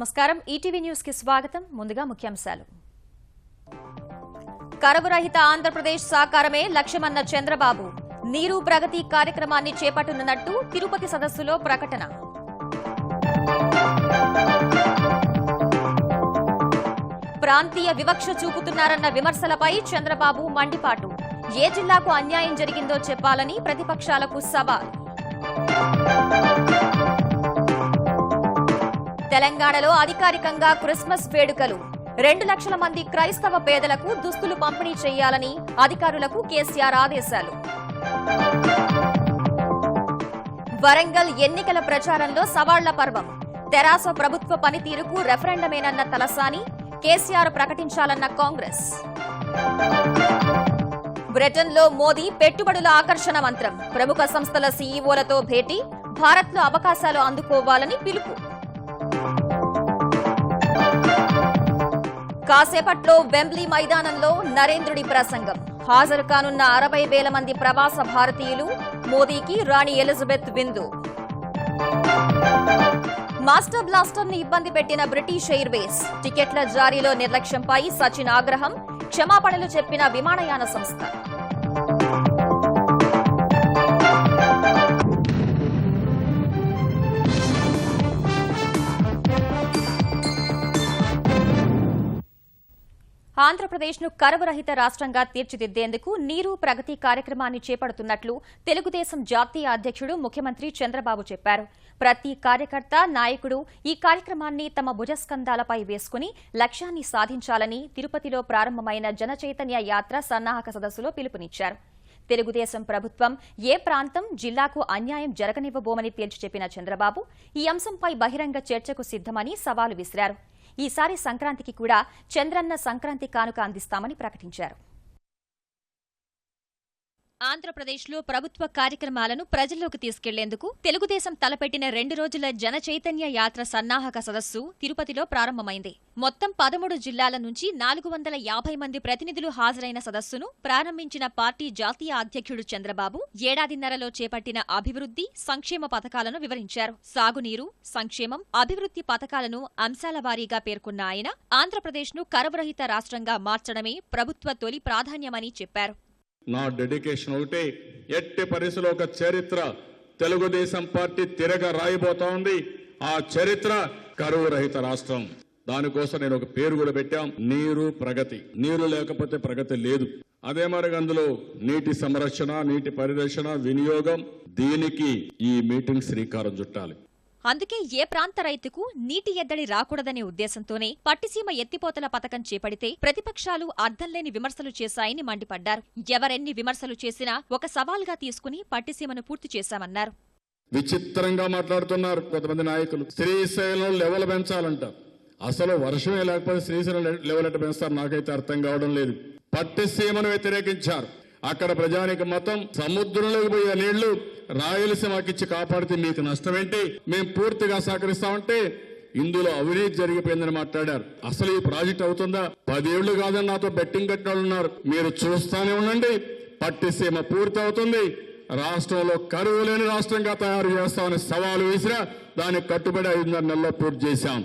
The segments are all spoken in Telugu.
నమస్కారం ఈటీవీ న్యూస్ కి స్వాగతం ముందుగా ముఖ్యాంశాలు కరువు రహిత ఆంధ్రప్రదేశ్ సాకారమే లక్ష్యమన్న చంద్రబాబు నీరు ప్రగతి కార్యక్రమాన్ని చేపట్టనున్నట్టు తిరుపతి సదస్సులో ప్రకటన ప్రాంతీయ వివక్ష చూపుతున్నారన్న విమర్శలపై చంద్రబాబు మండిపాటు ఏ జిల్లాకు అన్యాయం జరిగిందో చెప్పాలని ప్రతిపక్షాలకు సవాల్ తెలంగాణలో అధికారికంగా క్రిస్మస్ వేడుకలు 2 లక్షల మంది క్రైస్తవ పేదలకు దుస్తులు పంపిణీ చేయాలని అధికారులకు కేసీఆర్ ఆదేశాలు వరంగల్ ఎన్నికల ప్రచారంలో సవాళ్ల పర్వం తెరాస ప్రభుత్వ పనితీరుకు రెఫరెండమేనన్న తలసాని కేసీఆర్ ప్రకటించాలన్న కాంగ్రెస్ బ్రిటన్లో మోదీ పెట్టుబడుల ఆకర్షణ మంత్రం ప్రముఖ సంస్థల సీఈఓలతో భేటీ భారత్లో అవకాశాలు అందుకోవాలని పిలుపు కాసేపట్లో వెంబ్లీ మైదానంలో నరేంద్రుడి ప్రసంగం హాజరు కానున్న 60,000 మంది ప్రవాస భారతీయులు మోదీకి రాణి ఎలిజబెత్ విందు మాస్టర్ బ్లాస్టర్ ని ఇబ్బంది పెట్టిన బ్రిటిష్ ఎయిర్వేస్ టికెట్ల జారీలో నిర్లక్ష్యంపై సచిన్ ఆగ్రహం క్షమాపణలు చెప్పిన విమానయాన సంస్థ ఆంధ్రప్రదేశ్ను కరువు రహిత రాష్ట్రంగా తీర్చిదిద్దేందుకు నీరు ప్రగతి కార్యక్రమాన్ని చేపడుతున్నట్లు తెలుగుదేశం జాతీయ అధ్యక్షుడు ముఖ్యమంత్రి చంద్రబాబు చెప్పారు. ప్రతి కార్యకర్త నాయకుడు ఈ కార్యక్రమాన్ని తమ భుజస్కంధాలపై వేసుకుని లక్ష్యాన్ని సాధించాలని తిరుపతిలో ప్రారంభమైన జనచైతన్య యాత్ర సన్నాహక సదస్సులో పిలుపునిచ్చారు. తెలుగుదేశం ప్రభుత్వం ఏ ప్రాంతం జిల్లాకు అన్యాయం జరగనివ్వబోమని తేల్చి చెప్పిన చంద్రబాబు ఈ అంశంపై బహిరంగ చర్చకు సిద్దమని సవాలు విసిరారు. ఈసారి సంక్రాంతికి కూడా చంద్రన్న సంక్రాంతి కానుక అందిస్తామని ప్రకటించారు. ఆంధ్రప్రదేశ్లో ప్రభుత్వ కార్యక్రమాలను ప్రజల్లోకి తీసుకెళ్లేందుకు తెలుగుదేశం తలపెట్టిన 2 రోజుల జన చైతన్య యాత్ర సన్నాహక సదస్సు తిరుపతిలో ప్రారంభమైంది. మొత్తం 13 జిల్లాల నుంచి 450 మంది ప్రతినిధులు హాజరైన సదస్సును ప్రారంభించిన పార్టీ జాతీయ అధ్యక్షుడు చంద్రబాబు ఏడాదిన్నరలో చేపట్టిన అభివృద్ధి, సంక్షేమ పథకాలను వివరించారు. సాగునీరు, సంక్షేమం, అభివృద్ధి పథకాలను అంశాల వారీగా పేర్కొన్న ఆయన ఆంధ్రప్రదేశ్ను కరువురహిత రాష్ట్రంగా మార్చడమే ప్రభుత్వ తొలి ప్రాధాన్యమని చెప్పారు. నా డెడికేషన్ ఒకటే, ఎట్టి పరిస్థితుల్లో ఒక చరిత్ర తెలుగుదేశం పార్టీ తిరగ రాయబోతా ఉంది. ఆ చరిత్ర కరువు రహిత రాష్ట్రం. దానికోసం నేను ఒక పేరు కూడా పెట్టాం, నీరు ప్రగతి. నీరు లేకపోతే ప్రగతి లేదు. అదే మరి అందులో నీటి సంరక్షణ, నీటి పరిరక్షణ, వినియోగం, దీనికి ఈ మీటింగ్ శ్రీకారం చుట్టాలి. అందుకే ఏ ప్రాంత రైతుకు నీటి ఎద్దడి రాకూడదనే ఉద్దేశంతోనే పట్టిసీమ ఎత్తిపోతల పథకం చేపడితే ప్రతిపక్షాలు అర్థంలేని విమర్శలు చేశాయని మండిపడ్డారు. ఎవరెన్ని విమర్శలు చేసినా ఒక సవాల్గా తీసుకుని పట్టిసీమను పూర్తి చేశామన్నారు. విచిత్రంగా మాట్లాడుతున్నారు కొంతమంది నాయకులు. శ్రీశైలం లెవెల్ పెంచాలంట. అసలు వర్షమే లేకపోతే శ్రీశైలం లెవెల్ ఎట్లా పెంచుతారు నాకైతే అర్థం కావడం లేదు. పట్టిసీమను వ్యతిరేకించారు. అక్కడ ప్రజానికి మతం సముద్రంలోకి పోయే నీళ్లు రాయలసీమకిచ్చి కాపాడితే మీకు నష్టమేంటి, మేము పూర్తిగా సహకరిస్తామంటే ఇందులో అవినీతి జరిగిపోయిందని మాట్లాడారు. అసలు ఈ ప్రాజెక్ట్ అవుతుందా? 10 ఏళ్లు కాదని నాతో బెట్టింగ్ కట్టిన వాళ్ళు ఉన్నారు. మీరు చూస్తానే ఉండండి, పట్టిసీమ పూర్తి అవుతుంది. రాష్ట్రంలో కరువు లేని రాష్ట్రంగా తయారు చేస్తామని సవాలు విసిరా దానికి కట్టుబడి 5.5 నెలల్లో పూర్తి చేశాం.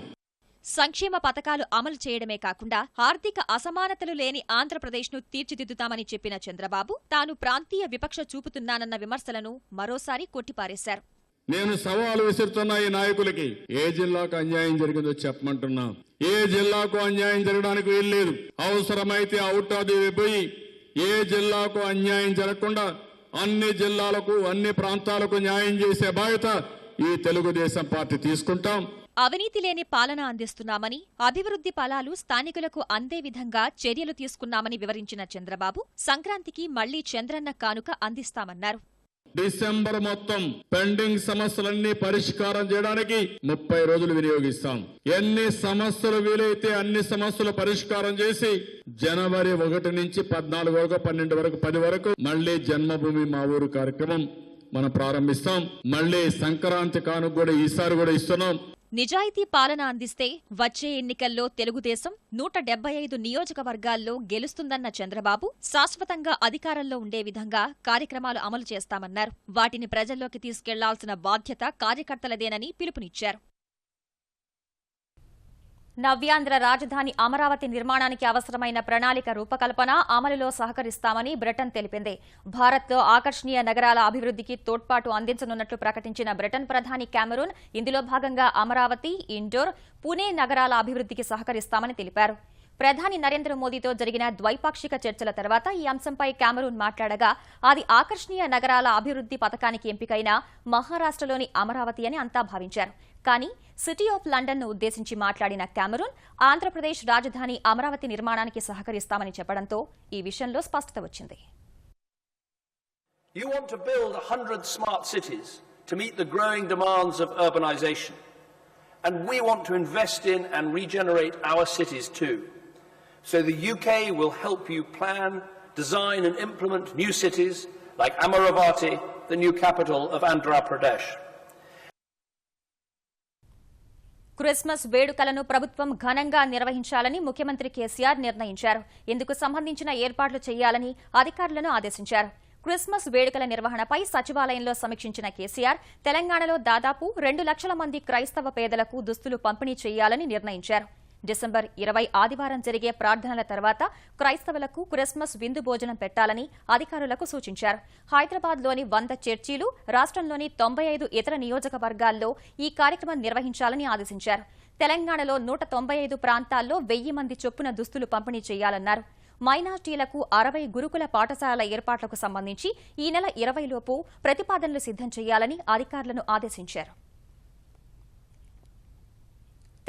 సంక్షేమ పథకాలు అమలు చేయడమే కాకుండా ఆర్థిక అసమానతలు లేని ఆంధ్రప్రదేశ్ను తీర్చిదిద్దుతామని చెప్పిన చంద్రబాబు తాను ప్రాంతీయ వివక్ష చూపుతున్నానన్న విమర్శలను మరోసారి కొట్టిపారేశారు. నేను సవాలు విసురుతున్నా ఈ నాయకులకి, ఏ జిల్లాకు అన్యాయం జరిగిందో చెప్పమంటున్నా. ఏ జిల్లాకు అన్యాయం జరగడానికి వీల్లేదు. అవసరమైతే అవుట్ ఆఫ్ ది వే పోయి ఏ జిల్లాకు అన్యాయం జరగకుండా అన్ని జిల్లాలకు, అన్ని ప్రాంతాలకు న్యాయం చేసే బాధ్యత ఈ తెలుగుదేశం పార్టీ తీసుకుంటాం. అవినీతి లేని పాలన అందిస్తున్నామని, అభివృద్ధి ఫలాలు స్థానికులకు అందే విధంగా చర్యలు తీసుకున్నామని వివరించిన చంద్రబాబు సంక్రాంతికి మళ్లీ చంద్రన్న కానుక అందిస్తామన్నారు. డిసెంబర్ మొత్తం పెండింగ్ సమస్యలన్నీ పరిష్కారం చేయడానికి 30 రోజులు వినియోగిస్తాం. ఎన్ని సమస్యలు వీలైతే అన్ని సమస్యలు పరిష్కారం చేసి జనవరి 1 నుంచి 14 వరకు, 12 వరకు, 10 వరకు మళ్లీ జన్మభూమి మా ఊరు కార్యక్రమం మనం ప్రారంభిస్తాం. మళ్లీ సంక్రాంతి కానుక కూడా ఈసారి కూడా ఇస్తున్నాం. నిజాయితీ పాలన అందిస్తే వచ్చే ఎన్నికల్లో తెలుగుదేశం 175 నియోజకవర్గాల్లో గెలుస్తుందన్న చంద్రబాబు శాశ్వతంగా అధికారంలో ఉండే విధంగా కార్యక్రమాలు అమలు చేస్తామన్నారు. వాటిని ప్రజల్లోకి తీసుకెళ్లాల్సిన బాధ్యత కార్యకర్తలదేనని పిలుపునిచ్చారు. నవ్యాంధ్ర రాజధాని అమరావతి నిర్మాణానికి అవసరమైన ప్రణాళిక రూపకల్పన అమలులో సహకరిస్తామని బ్రిటన్ తెలిపింది. భారత్లో ఆకర్షణీయ నగరాల అభివృద్ధికి తోడ్పాటు అందించనున్నట్లు ప్రకటించిన బ్రిటన్ ప్రధాని కామెరూన్ ఇందులో భాగంగా అమరావతి, ఇండోర్, పుణె నగరాల అభివృద్ధికి సహకరిస్తామని తెలిపారు. ప్రధాని నరేంద్ర మోదీతో జరిగిన ద్వైపాక్షిక చర్చల తర్వాత ఈ అంశంపై కామెరూన్ మాట్లాడగా అది ఆకర్షణీయ నగరాల అభివృద్ధి పథకానికి ఎంపికైన మహారాష్ట్రలోని అమరావతి అని అంతా భావించారు. కానీ సిటీ ఆఫ్ లండన్ ను ఉద్దేశించి మాట్లాడిన కామెరూన్ ఆంధ్రప్రదేశ్ రాజధాని అమరావతి నిర్మాణానికి సహకరిస్తామని చెప్పడంతో ఈ విషయంలో స్పష్టత వచ్చింది. You want to build 100 smart cities to meet the growing demands of urbanization. And we want to invest in and regenerate our cities too. So the UK will help you plan, design and implement new cities like Amaravati, the new capital of Andhra Pradesh. Christmas వేడుకలను ప్రభుత్వం ఘనంగా నిర్వహించాలని ముఖ్యమంత్రి కేసీఆర్ నిర్ణయించారు. ఇందుకు సంబంధించిన ఏర్పాట్లు చేయాలని అధికారులను ఆదేశించారు. క్రిస్మస్ వేడుకల నిర్వహణపై సచివాలయంలో సమీక్షించిన కేసీఆర్ తెలంగాణలో దాదాపు 2 లక్షల మంది క్రైస్తవ పేదలకు దుస్తులు పంపిణీ చేయాలని నిర్ణయించారు. డిసెంబర్ 20 ఆదివారం జరిగే ప్రార్థనల తర్వాత క్రైస్తవులకు క్రిస్మస్ విందు భోజనం పెట్టాలని అధికారులకు సూచించారు. హైదరాబాద్లోని 100 చర్చీలు, రాష్ట్రంలోని 95 ఇతర నియోజకవర్గాల్లో ఈ కార్యక్రమం నిర్వహించాలని ఆదేశించారు. తెలంగాణలో 195 ప్రాంతాల్లో 1000 మంది చొప్పున దుస్తులు పంపిణీ చేయాలన్నారు. మైనార్టీలకు 60 గురుకుల పాఠశాలల ఏర్పాట్లకు సంబంధించి ఈ నెల 20 లోపు ప్రతిపాదనలు సిద్దం చేయాలని అధికారులను ఆదేశించారు.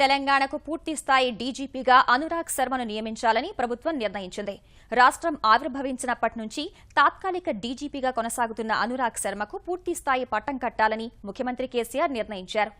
తెలంగాణకు పూర్తిస్థాయి డీజీపీగా అనురాగ్ శర్మను నియమించాలని ప్రభుత్వం నిర్ణయించింది. రాష్ట్రం ఆవిర్భవించినప్పటి నుంచి తాత్కాలిక డీజీపీగా కొనసాగుతున్న అనురాగ్ శర్మకు పూర్తిస్థాయి పట్టం కట్టాలని ముఖ్యమంత్రి కేసీఆర్ నిర్ణయించారు.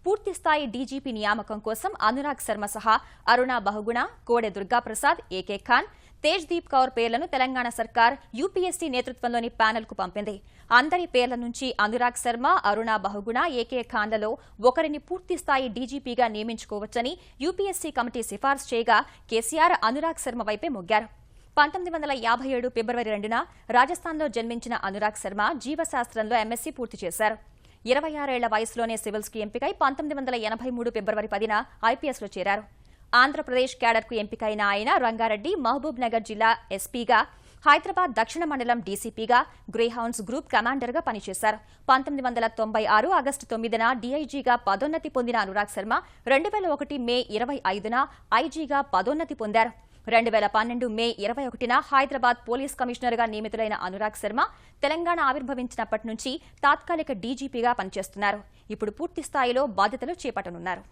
పూర్తిస్థాయి డీజీపీ నియామకం కోసం అనురాగ్ శర్మ సహా అరుణ బహుగుణ, కోడె దుర్గాప్రసాద్, ఏకే ఖాన్, తేజ్దీప్ కౌర్ పేర్లను తెలంగాణ సర్కార్ యూపీఎస్సీ నేతృత్వంలోని ప్యానెల్కు పంపింది. అందరి పేర్ల నుంచి అనురాగ్ శర్మ, అరుణ బహుగుణ, ఏకే ఖాన్లలో ఒకరిని పూర్తిస్థాయి డీజీపీగా నియమించుకోవచ్చని యూపీఎస్సీ కమిటీ సిఫార్సు చేయగా కేసీఆర్ అనురాగ్ శర్మ వైపే మొగ్గారు. 1957 ఫిబ్రవరి 2న రాజస్థాన్లో జన్మించిన అనురాగ్ శర్మ జీవశాస్త్రంలో ఎంఎస్సీ పూర్తి చేశారు. 26 ఏళ్ల వయసులోనే సివిల్స్కు ఎంపికై 1983 ఫిబ్రవరి 10న ఐపీఎస్లో చేరారు. ఆంధ్రప్రదేశ్ క్యాడర్కు ఎంపికైన ఆయన రంగారెడ్డి, మహబూబ్ నగర్ జిల్లా ఎస్పీగా, హైదరాబాద్ దక్షిణ మండలం డీసీపీగా, గ్రేహౌండ్స్ గ్రూప్ కమాండర్గా పనిచేశారు. 1996 ఆగస్టు 9న డీఐజీగా పదోన్నతి పొందిన అనురాగ్ శర్మ 2001 మే 25న ఐజీగా పదోన్నతి పొందారు. 2012 మే 21న హైదరాబాద్ పోలీస్ కమిషనర్గా నియమితులైన అనురాగ్ శర్మ తెలంగాణ ఆవిర్భవించినప్పటి నుంచి తాత్కాలిక డీజీపీగా పనిచేస్తున్నారు. ఇప్పుడు పూర్తిస్థాయిలో బాధ్యతలు చేపట్టనున్నారు.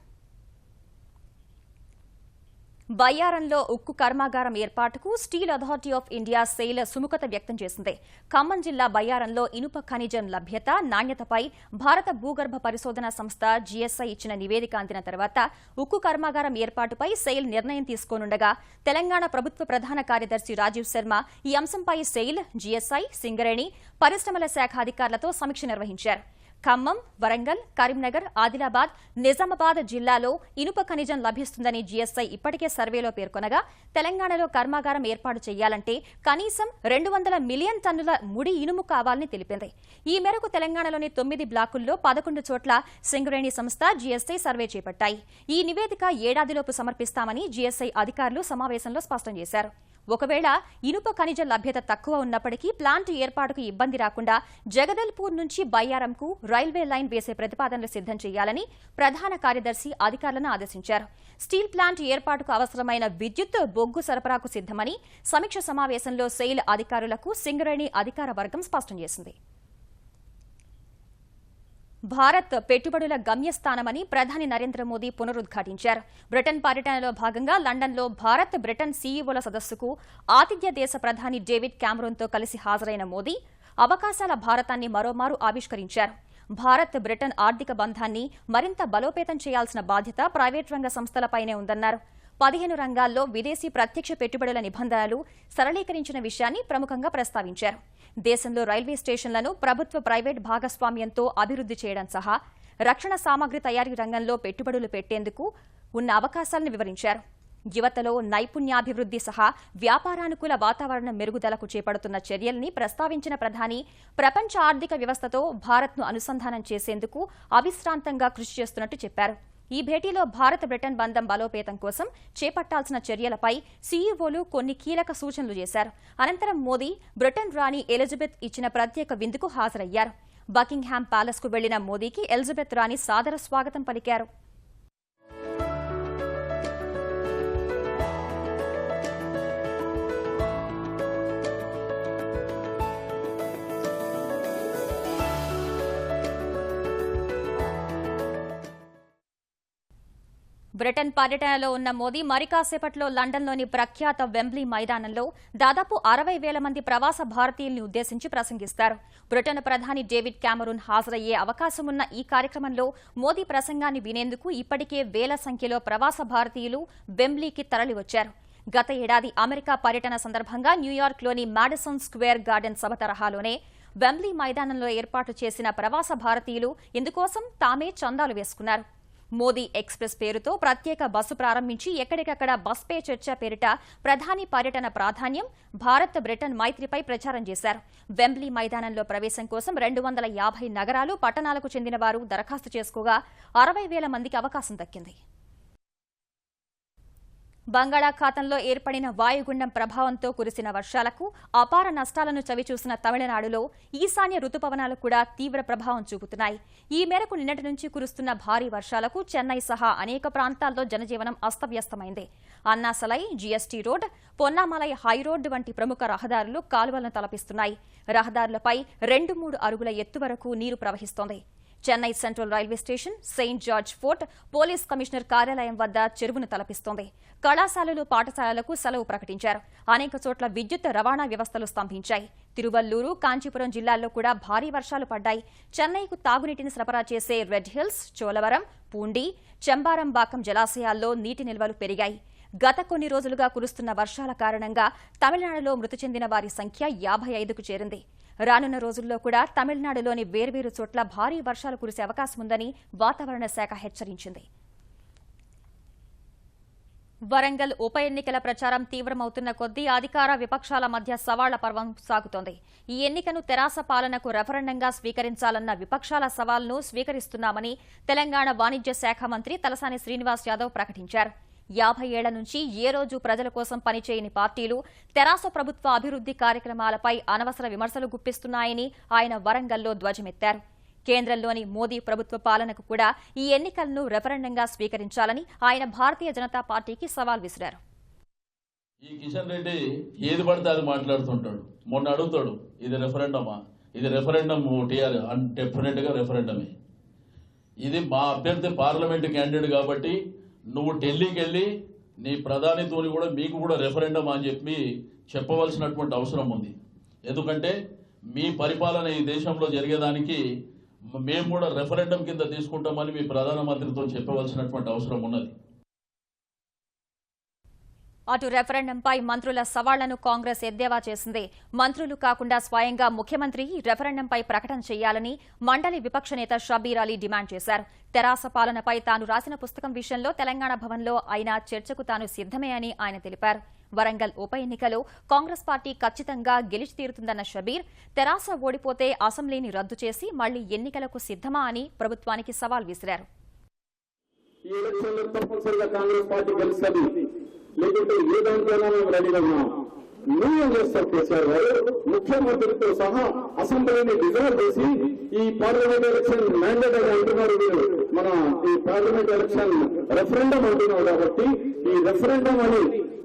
బయ్యారంలో ఉక్కు కర్మాగారం ఏర్పాటుకు steel authority of India SAIL సుముఖత వ్యక్తం చేసింది. ఖమ్మం జిల్లా బయ్యారంలో ఇనుప ఖనిజం లభ్యత, నాణ్యతపై భారత భూగర్భ పరిశోధన సంస్థ జీఎస్ఐ ఇచ్చిన నివేదిక అందిన తర్వాత ఉక్కు కర్మాగారం ఏర్పాటుపై సెయిల్ నిర్ణయం తీసుకోనుండగా తెలంగాణ ప్రభుత్వ ప్రధాన కార్యదర్శి రాజీవ్ శర్మ ఈ అంశంపై సెయిల్, జీఎస్ఐ, సింగరేణి, పరిశ్రమల శాఖ అధికారులతో సమీక్ష నిర్వహించారు. ఖమ్మం, వరంగల్, కరీంనగర్, ఆదిలాబాద్, నిజామాబాద్ జిల్లాలో ఇనుప ఖనిజం లభిస్తుందని జీఎస్ఐ ఇప్పటికే సర్వేలో పేర్కొనగా తెలంగాణలో కర్మాగారం ఏర్పాటు చేయాలంటే కనీసం 200 మిలియన్ టన్నుల ముడి ఇనుము కావాలని తెలిపింది. ఈ మేరకు తెలంగాణలోని 9 బ్లాకుల్లో 11 చోట్ల సింగరేణి సంస్థ, జీఎస్ఐ సర్వే చేపట్టాయి. ఈ నివేదిక ఏడాదిలోపు సమర్పిస్తామని జీఎస్ఐ అధికారులు సమావేశంలో స్పష్టం చేశారు. ఒకవేళ ఇనుప ఖనిజ లభ్యత తక్కువ ఉన్నప్పటికీ ప్లాంట్ ఏర్పాటుకు ఇబ్బంది రాకుండా జగదల్పూర్ నుంచి బయ్యారంకు రైల్వే లైన్ వేసే ప్రతిపాదనలు సిద్దం చేయాలని ప్రధాన కార్యదర్శి అధికారులను ఆదేశించారు. స్టీల్ ప్లాంట్ ఏర్పాటుకు అవసరమైన విద్యుత్, బొగ్గు సరఫరాకు సిద్దమని సమీక్ష సమావేశంలో సెయిల్ అధికారులకు సింగరేణి అధికార వర్గం స్పష్టం చేసింది. భారత్ పెట్టుబడుల గమ్యస్థానమని ప్రధాని నరేంద్ర మోదీ పునరుద్ఘాటించారు. బ్రిటన్ పర్యటనలో భాగంగా లండన్లో భారత్, బ్రిటన్ సీఈఓల సదస్సుకు ఆతిథ్య దేశ ప్రధాని డేవిడ్ కామెరూన్తో కలిసి హాజరైన మోదీ అవకాశాల భారతాన్ని మరోమారు ఆవిష్కరించారు. భారత్, బ్రిటన్ ఆర్థిక బంధాన్ని మరింత బలోపేతం చేయాల్సిన బాధ్యత ప్రైవేట్ రంగ సంస్థలపైనే ఉందన్నారు. 15 రంగాల్లో విదేశీ ప్రత్యక్ష పెట్టుబడుల నిబంధనలు సరళీకరించిన విషయాన్ని ప్రముఖంగా ప్రస్తావించారు. దేశంలో రైల్వే స్టేషన్లను ప్రభుత్వ ప్రైవేట్ భాగస్వామ్యంతో అభివృద్ది చేయడం సహా రక్షణ సామగ్రి తయారీ రంగంలో పెట్టుబడులు పెట్టేందుకు ఉన్న అవకాశాలను వివరించారు. యువతలో నైపుణ్యాభివృద్ది సహా వ్యాపారానుకూల వాతావరణం మెరుగుదలకు చేపడుతున్న చర్యల్ని ప్రస్తావించిన ప్రధాని ప్రపంచ ఆర్థిక వ్యవస్థతో భారత్ను అనుసంధానం చేసేందుకు అవిశ్రాంతంగా కృషి చేస్తున్నట్టు చెప్పారు. ఈ భేటీలో భారత్ బ్రిటన్ బంధం బలోపేతం కోసం చేపట్టాల్సిన చర్యలపై సీఈఓలు కొన్ని కీలక సూచనలు చేశారు. అనంతరం మోదీ బ్రిటన్ రాణి ఎలిజబెత్ ఇచ్చిన ప్రత్యేక విందుకు హాజరయ్యారు. బకింగ్హామ్ ప్యాలెస్ కు వెళ్లిన మోదీకి ఎలిజబెత్ రాణి సాదర స్వాగతం పలికారు. బ్రిటన్ పర్యటనలో ఉన్న మోదీ మరి కాసేపట్లో లండన్లోని ప్రఖ్యాత వెంబ్లీ మైదానంలో దాదాపు 60,000 మంది ప్రవాస భారతీయుల్ని ఉద్దేశించి ప్రసంగిస్తారు. బ్రిటన్ ప్రధాని డేవిడ్ క్యామరూన్ హాజరయ్యే అవకాశం ఉన్న ఈ కార్యక్రమంలో మోదీ ప్రసంగాన్ని వినేందుకు ఇప్పటికే వేల సంఖ్యలో ప్రవాస భారతీయులు వెంబ్లీకి తరలివచ్చారు. గత ఏడాది అమెరికా పర్యటన సందర్భంగా న్యూయార్క్లోని మాడిసన్ స్క్వేర్ గార్డెన్ సభ తరహాలోనే వెంబ్లీ మైదానంలో ఏర్పాటు చేసిన ప్రవాస భారతీయులు ఇందుకోసం తామే చందాలు వేసుకున్నారు. మోదీ ఎక్స్ప్రెస్ పేరుతో ప్రత్యేక బస్సు ప్రారంభించి ఎక్కడికక్కడ బస్ పే చర్చ పేరిట ప్రధాని పర్యటన ప్రాధాన్యం, భారత్ బ్రిటన్ మైత్రిపై ప్రచారం చేశారు. వెంబ్లీ మైదానంలో ప్రవేశం కోసం 250 నగరాలు, పట్టణాలకు చెందిన వారు దరఖాస్తు చేసుకోగా 60,000 మందికి అవకాశం దక్కింది. బంగాళాఖాతంలో ఏర్పడిన వాయుగుండం ప్రభావంతో కురిసిన వర్షాలకు అపార నష్టాలను చవిచూసిన తమిళనాడులో ఈశాన్య రుతుపవనాలు కూడా తీవ్ర ప్రభావం చూపుతున్నాయి. ఈ మేరకు నిన్నటి నుంచి కురుస్తున్న భారీ వర్షాలకు చెన్నై సహా అనేక ప్రాంతాల్లో జనజీవనం అస్తవ్యస్తమైంది. అన్నాసలై, జీఎస్టీ రోడ్, పొన్నామలై హైరోడ్ వంటి ప్రముఖ రహదారులు కాలువలను తలపిస్తున్నాయి. రహదారులపై 2-3 అడుగుల ఎత్తు వరకు నీరు ప్రవహిస్తోంది. Chennai central railway station, Saint George fort, police commissioner కార్యాలయం వద్ద చెరువును తలపిస్తోంది. కళాశాలలు, పాఠశాలలకు సెలవు ప్రకటించారు. అనేక చోట్ల విద్యుత్ రవాణా వ్యవస్థలు స్తంభించాయి. తిరువల్లూరు, కాంచీపురం జిల్లాల్లో కూడా భారీ వర్షాలు పడ్డాయి. చెన్నైకు తాగునీటిని సరఫరా చేసే రెడ్ హిల్స్, చోలవరం, పూండి, చెంబారంబాకం జలాశయాల్లో నీటి నిల్వలు పెరిగాయి. గత కొన్ని రోజులుగా కురుస్తున్న వర్షాల కారణంగా తమిళనాడులో మృతి చెందిన వారి సంఖ్య 55కు చేరింది. రానున్న రోజుల్లో కూడా తమిళనాడులోని వేర్వేరు చోట్ల భారీ వర్షాలు కురిసే అవకాశం ఉందని వాతావరణ శాఖ హెచ్చరించింది. వరంగల్ ఉప ఎన్నికల ప్రచారం తీవ్రమవుతున్న కొద్దీ అధికార విపక్షాల మధ్య సవాళ్ల పర్వం సాగుతోంది. ఈ ఎన్నికను తెరాస పాలనకు రెఫరెండంగా స్వీకరించాలన్న విపక్షాల సవాల్ను స్వీకరిస్తున్నామని తెలంగాణ వాణిజ్య శాఖ మంత్రి తలసాని శ్రీనివాస్ యాదవ్ ప్రకటించారు. 50 ఏళ్ల నుంచి ఏ రోజు ప్రజల కోసం పనిచేయని పార్టీలు తెరాస ప్రభుత్వ అభివృద్ది కార్యక్రమాలపై అనవసర విమర్శలు గుప్పిస్తున్నాయని ఆయన వరంగల్లో ధ్వజమెత్తారు. కేంద్రంలోని మోదీ ప్రభుత్వ పాలనకు కూడా ఈ ఎన్నికలను రెఫరెండంగా స్వీకరించాలని ఆయన భారతీయ జనతా పార్టీకి సవాల్ విసిరారు. ఈ కిషన్ రెడ్డి ఏది పడితే అది మాట్లాడుతుంటాడు. మొన్న అడుగుతాడు, ఇది రెఫరెండమా? ఇది రెఫరెండం టీఆర్ డెఫినెట్ గా రెఫరెండమే. ఇది మా అభ్యర్థి పార్లమెంట్ క్యాండిడేట్ కాబట్టి నువ్వు ఢిల్లీకి వెళ్ళి నీ ప్రధానితోని కూడా మీకు కూడా రెఫరెండం అని చెప్పి చెప్పవలసినటువంటి అవసరం ఉంది. ఎందుకంటే మీ పరిపాలన ఈ దేశంలో జరిగేదానికి మేము కూడా రెఫరెండం కింద తీసుకుంటామని మీ ప్రధానమంత్రితో చెప్పవలసినటువంటి అవసరం ఉన్నది. అటు రెఫరెండంపై మంత్రుల సవాళ్లను కాంగ్రెస్ ఎద్దేవా చేసింది. మంత్రులు కాకుండా స్వయంగా ముఖ్యమంత్రి రెఫరెండంపై ప్రకటన చేయాలని మండలి విపక్ష నేత షబీర్ అలీ డిమాండ్ చేశారు. తెరాస పాలనపై తాను రాసిన పుస్తకం విషయంలో తెలంగాణ భవన్లో అయిన చర్చకు తాను సిద్దమే అని ఆయన తెలిపారు. వరంగల్ ఉప ఎన్నికలో కాంగ్రెస్ పార్టీ ఖచ్చితంగా గెలిచి తీరుతుందన్న షబీర్, తెరాస ఓడిపోతే అసెంబ్లీని రద్దు చేసి మళ్లీ ఎన్నికలకు సిద్దమా అని ప్రభుత్వానికి సవాల్ విసిరారు. లేకుంటే ఏ దానికైనా మేము రెడీగా ఉన్నాం. నువ్వేం చేస్తావు కేసీఆర్ గారు? ముఖ్యమంత్రితో సహా అసెంబ్లీని డిజాల్వ్ చేసి ఈ పార్లమెంట్ ఎలక్షన్ మ్యాండేట్ అని అంటున్నారు. మన ఈ పార్లమెంట్ ఎలక్షన్ రెఫరెండం అంటున్నారు. కాబట్టి ఈ రెఫరెండం అని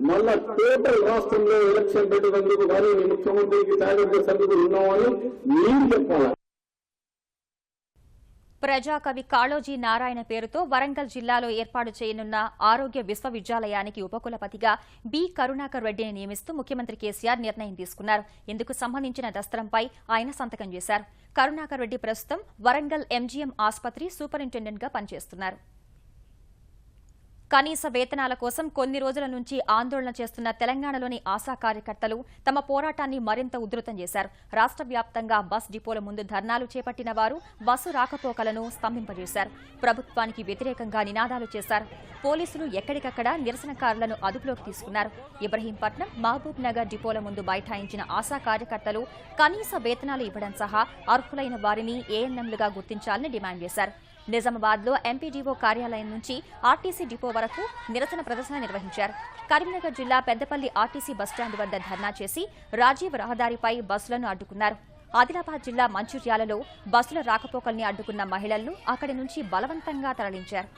మళ్ళా టోటల్ రాష్ట్రంలో ఎలక్షన్ పెట్టినందుకు కానీ నీ ముఖ్యమంత్రికి టార్గెట్ చేసేందుకు ఉన్నామని మీరు చెప్పాలి. ప్రజాకవి కాళోజీ నారాయణ పేరుతో వరంగల్ జిల్లాలో ఏర్పాటు చేయనున్న ఆరోగ్య విశ్వవిద్యాలయానికి ఉపకులపతిగా బి కరుణాకర్ రెడ్డిని నియమిస్తూ ముఖ్యమంత్రి కేసీఆర్ నిర్ణయం తీసుకున్నారు. ఇందుకు సంబంధించిన దస్త్రంపై ఆయన సంతకం చేశారు. కరుణాకర్ రెడ్డి ప్రస్తుతం వరంగల్ ఎంజీఎం ఆసుపత్రి సూపరింటెండెంట్ గా పనిచేస్తున్నారు. కనీస వేతనాల కోసం కొన్ని రోజుల నుంచి ఆందోళన చేస్తున్న తెలంగాణలోని ఆశా కార్యకర్తలు తమ పోరాటాన్ని మరింత ఉధృతం చేశారు. రాష్ట్ర వ్యాప్తంగా బస్ డిపోల ముందు ధర్నాలు చేపట్టిన వారు బస్సు రాకపోకలను స్తంభింపజేశారు. ప్రభుత్వానికి వ్యతిరేకంగా నినాదాలు చేశారు. పోలీసులు ఎక్కడికక్కడ నిరసనకారులను అదుపులోకి తీసుకున్నారు. ఇబ్రహీంపట్నం, మహబూబ్ నగర్ డిపోల ముందు బైఠాయించిన ఆశా కార్యకర్తలు కనీస వేతనాలు ఇవ్వడం సహా అర్హులైన వారిని ఏఎన్ఎంలుగా గుర్తించాలని డిమాండ్ చేశారు. నిజామాబాద్లో ఎంపీడీఓ కార్యాలయం నుంచి ఆర్టీసీ డిపో వరకు నిరసన ప్రదర్శన నిర్వహించారు. కరీంనగర్ జిల్లా పెద్దపల్లి ఆర్టీసీ బస్టాండ్ వద్ద ధర్నా చేసి రాజీవ్ రహదారిపై బస్సులను అడ్డుకున్నారు. ఆదిలాబాద్ జిల్లా మంచిర్యాలలో బస్సుల రాకపోకల్ని అడ్డుకున్న మహిళలను అక్కడి నుంచి బలవంతంగా తరలించారు.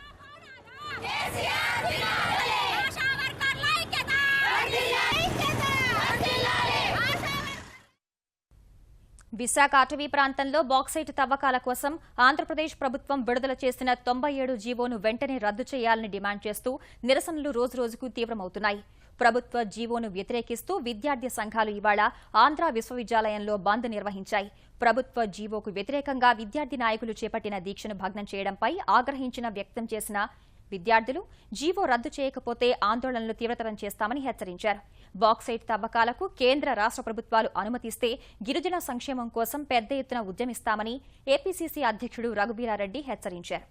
విశాఖ అటవీ ప్రాంతంలో బాక్సైట్ తవ్వకాల కోసం ఆంధ్రప్రదేశ్ ప్రభుత్వం విడుదల చేసిన 97 జీవోను వెంటనే రద్దు చేయాలని డిమాండ్ చేస్తూ నిరసనలు రోజురోజుకు తీవ్రమవుతున్నాయి. ప్రభుత్వ జీవోను వ్యతిరేకిస్తూ విద్యార్థి సంఘాలు ఇవాళ ఆంధ్ర విశ్వవిద్యాలయంలో బంద్ నిర్వహించాయి. ప్రభుత్వ జీవోకు వ్యతిరేకంగా విద్యార్థి నాయకులు చేపట్టిన దీక్షను భగ్నం చేయడంపై ఆగ్రహించిన వ్యక్తం చేసిన విద్యార్థులు జీవో రద్దు చేయకపోతే ఆందోళనలు తీవ్రతరం చేస్తామని హెచ్చరించారు. బాక్సైట్ తవ్వకాలకు కేంద్ర రాష్ట్ర ప్రభుత్వాలు అనుమతిస్తే గిరిజన సంక్షేమం కోసం పెద్ద ఎత్తున ఉద్యమిస్తామని ఏపీసీసీ అధ్యక్షుడు రఘుబీరారెడ్డి హెచ్చరించారు.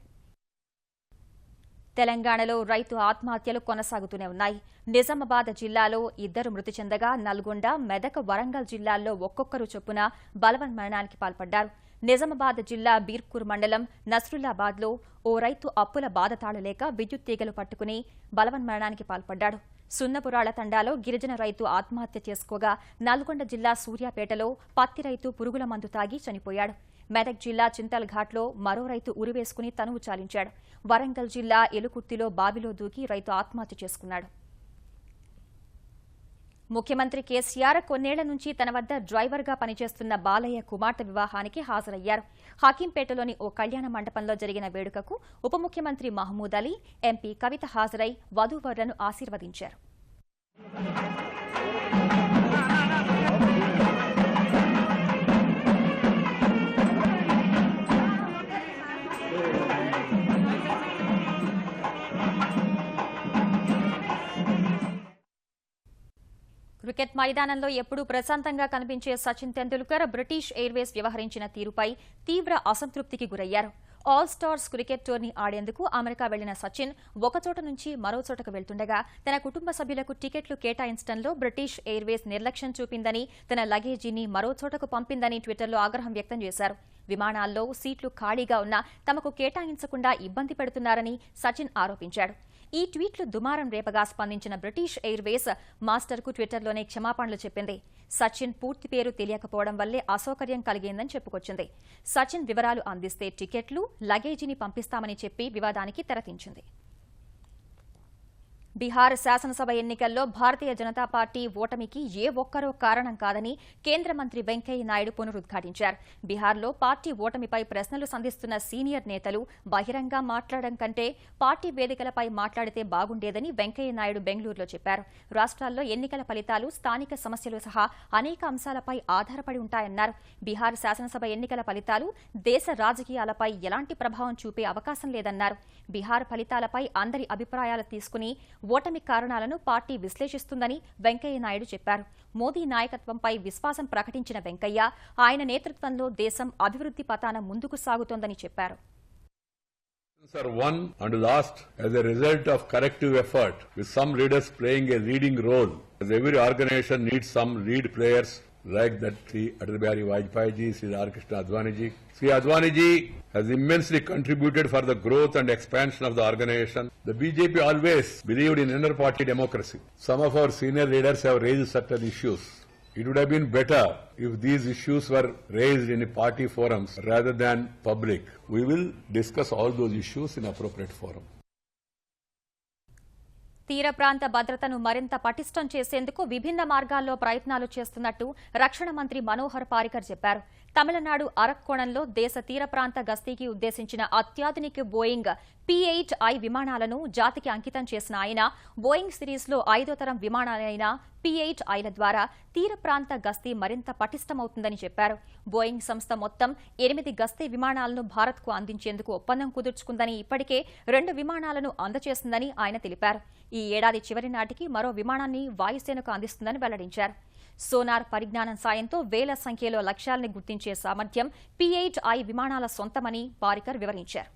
తెలంగాణలో రైతు ఆత్మహత్యలు కొనసాగుతూనే ఉన్నాయి. నిజామాబాద్ జిల్లాలో 2 మృతి చెందగా నల్గొండ, మెదక్, వరంగల్ జిల్లాల్లో ఒక్కొక్కరు చొప్పున బలవన్మరణానికి పాల్పడ్డారు. నిజామాబాద్ జిల్లా బీర్కూర్ మండలం నస్రుల్లాబాద్లో ఓ రైతు అప్పుల బాధ తాళలేక విద్యుత్ తీగలు పట్టుకుని బలవన్మరణానికి పాల్పడ్డాడు. సున్నపురాళ్ల తండాలో గిరిజన రైతు ఆత్మహత్య చేసుకోగా నల్గొండ జిల్లా సూర్యాపేటలో పత్తి రైతు పురుగుల మందు తాగి చనిపోయాడు. మెదక్ జిల్లా చింతల్ ఘాట్లో మరో రైతు ఉరివేసుకుని తనువు చాలించాడు. వరంగల్ జిల్లా ఎలుకుర్తిలో బావిలో దూకి రైతు ఆత్మహత్య చేసుకున్నాడు. ముఖ్యమంత్రి కేసీఆర్ కొన్నేళ్ల నుంచి తన వద్ద డ్రైవర్గా పనిచేస్తున్న బాలయ్య కుమార్తె వివాహానికి హాజరయ్యారు. హకీంపేటలోని ఓ కళ్యాణ మండపంలో జరిగిన వేడుకకు ఉప ముఖ్యమంత్రి మహమూద్ అలీ, ఎంపీ కవిత హాజరై వధూవరులను ఆశీర్వదించారు. క్రికెట్ మైదానంలో ఎప్పుడూ ప్రశాంతంగా కనిపించే సచిన్ తెండూల్కర్ బ్రిటిష్ ఎయిర్వేస్ వ్యవహరించిన తీరుపై తీవ్ర అసంతృప్తికి గురయ్యారు. ఆల్ స్టార్స్ క్రికెట్ టోర్నీ ఆడేందుకు అమెరికా వెళ్లిన సచిన్ ఒకచోట నుంచి మరో చోటకు వెళ్తుండగా తన కుటుంబ సభ్యులకు టికెట్లు కేటాయించడంలో బ్రిటిష్ ఎయిర్వేస్ నిర్లక్ష్యం చూపిందని, తన లగేజీని మరో చోటకు పంపిందని ట్విట్టర్లో ఆగ్రహం వ్యక్తం చేశారు. విమానాల్లో సీట్లు ఖాళీగా ఉన్నా తమకు కేటాయించకుండా ఇబ్బంది పెడుతున్నారని సచిన్ ఆరోపించాడు. ఈ ట్వీట్లు దుమారం రేపగా స్పందించిన బ్రిటిష్ ఎయిర్వేస్ మాస్టర్కు ట్విట్టర్లోనే క్షమాపణలు చెప్పింది. సచిన్ పూర్తి పేరు తెలియకపోవడం వల్లే అసౌకర్యం కలిగిందని చెప్పుకొచ్చింది. సచిన్ వివరాలు అందిస్తే టికెట్లు, లగేజీని పంపిస్తామని చెప్పి వివాదానికి తెరతీంచింది. బీహార్ శాసనసభ ఎన్నికల్లో భారతీయ జనతా పార్టీ ఓటమికి ఏ ఒక్కరో కారణం కాదని కేంద్ర మంత్రి వెంకయ్య నాయుడు పునరుద్ఘాటించారు. బీహార్లో పార్టీ ఓటమిపై ప్రశ్నలు సంధిస్తున్న సీనియర్ నేతలు బహిరంగ మాట్లాడడం కంటే పార్టీ వేదికలపై మాట్లాడితే బాగుండేదని వెంకయ్య నాయుడు బెంగళూరులో చెప్పారు. రాష్ట్రాల్లో ఎన్నికల ఫలితాలు స్థానిక సమస్యలు సహా అనేక అంశాలపై ఆధారపడి ఉంటాయన్నారు. బీహార్ శాసనసభ ఎన్నికల ఫలితాలు దేశ రాజకీయాలపై ఎలాంటి ప్రభావం చూపే అవకాశం లేదన్నారు. బీహార్ ఫలితాలపై అందరి అభిప్రాయాలు తీసుకుని ఓటమి కారణాలను పార్టీ విశ్లేషిస్తుందని వెంకయ్య నాయుడు చెప్పారు. మోదీ నాయకత్వంపై విశ్వాసం ప్రకటించిన వెంకయ్య ఆయన నేతృత్వంలో దేశం అభివృద్ధి పథాన ముందుకు సాగుతోందని చెప్పారు. Are won and lost as a result of corrective effort, with some leaders playing a leading role. As every organization needs some lead players like that Sri Atal Bihari Vajpayee ji, Sri R. Krishna Advani ji. Sri Advani ji has immensely contributed for the growth and expansion of the organization. The BJP always believed in inner party democracy. Some of our senior leaders have raised certain issues. It would have been better if these issues were raised in party forums rather than public. We will discuss all those issues in appropriate forum. తీర ప్రాంత భద్రతను మరింత పటిష్టం చేసేందుకు విభిన్న మార్గాల్లో ప్రయత్నాలు చేస్తున్నట్టు రక్షణ మంత్రి మనోహర్ పారికర్ చెప్పారు. తమిళనాడు అరక్కోణంలో దేశ తీర ప్రాంత గస్తీకి ఉద్దేశించిన అత్యాధునిక బోయింగ్ P-8I విమానాలను జాతికి అంకితం చేసిన ఆయన బోయింగ్ సిరీస్లో 5వ తరం విమానాలైన P-8Iల ద్వారా తీర ప్రాంత గస్తీ మరింత పటిష్టమవుతుందని చెప్పారు. బోయింగ్ సంస్థ మొత్తం 8 గస్తీ విమానాలను భారత్కు అందించేందుకు ఒప్పందం కుదుర్చుకుందని, ఇప్పటికే 2 విమానాలను అందజేసిందని ఆయన తెలిపారు. ఈ ఏడాది చివరి నాటికి మరో విమానాన్ని వాయుసేనకు అందిస్తుందని వెల్లడించారు. సోనార్ పరిజ్ఞానం సాయంతో వేల సంఖ్యలో లక్ష్యాలను గుర్తించే సామర్థ్యం P-8I విమానాల సొంతమని పారికర్ వివరించారు.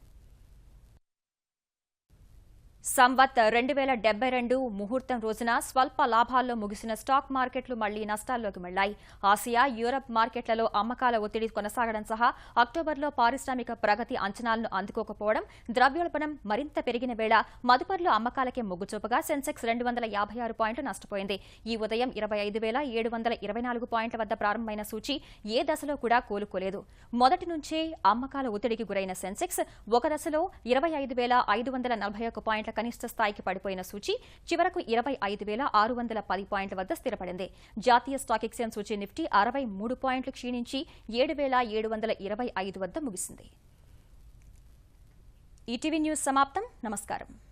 సంవత్ 2072 ముహూర్తం రోజున స్వల్ప లాభాల్లో ముగిసిన స్టాక్ మార్కెట్లు మళ్లీ నష్టాల్లోకి మళ్లాయి. ఆసియా, యూరప్ మార్కెట్లలో అమ్మకాల ఒత్తిడి కొనసాగడం సహా అక్టోబర్లో పారిశ్రామిక ప్రగతి అంచనాలను అందుకోకపోవడం, ద్రవ్యోల్బణం మరింత పెరిగిన వేళ మదుపర్లు అమ్మకాలకే మొగ్గు చూపగా సెన్సెక్స్ 256 పాయింట్లు నష్టపోయింది. ఈ ఉదయం 25,724 పాయింట్ల వద్ద ప్రారంభమైన సూచీ ఏ దశలో కూడా కోలుకోలేదు. మొదటి నుంచే అమ్మకాల ఒత్తిడికి గురైన సెన్సెక్స్ ఒక దశలో 25,541 పాయింట్ల కనిష్ట స్థాయికి పడిపోయిన సూచీ చివరకు 25,610 పాయింట్ల వద్ద స్థిరపడింది. జాతీయ స్టాక్ ఎక్స్చేంజ్ సూచీ నిఫ్టీ 63 పాయింట్లు క్షీణించి 7,725 వద్ద ముగిసింది. ఈటీవీ న్యూస్ సమాప్తం. నమస్కారం.